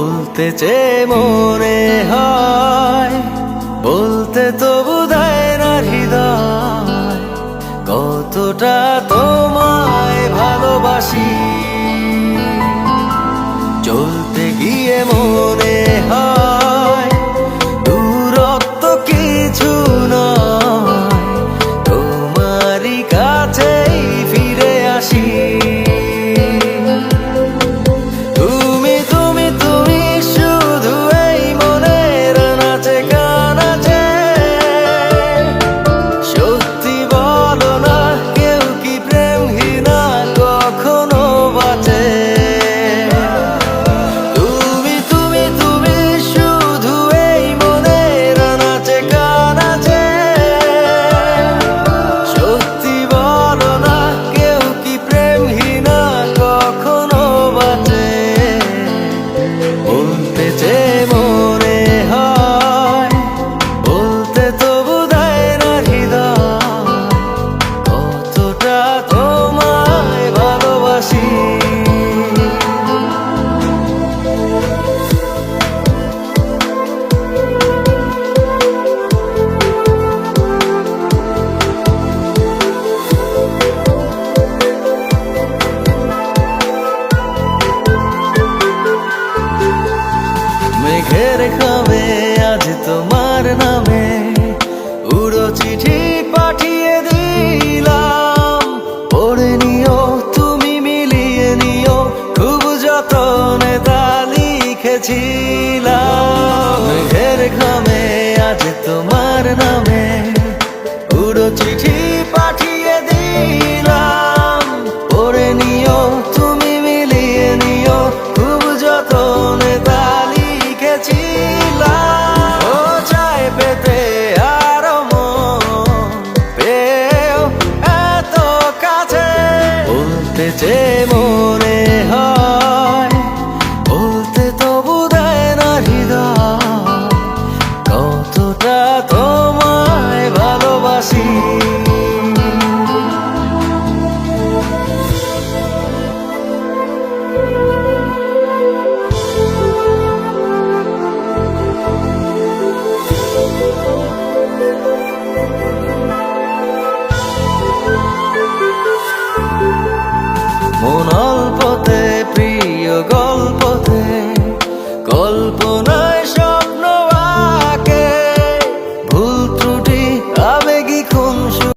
বলতে চেয়ে মনে হয়, বলতে তবু দেয় না হৃদয়, কতটা তোমায় ভালোবাসি। চলতে গিয়ে মনে হয় দূরত্ব কিছু নয়, তোমারই কাছেই ফিরে আসি। মেঘের খামে আজ তোমার নামে উড়ো চিঠি পাঠিয়ে দিলাম, পড়ে নিও তুমি, মিলিয়ে নিও, খুব যতনে তা লিখেছি।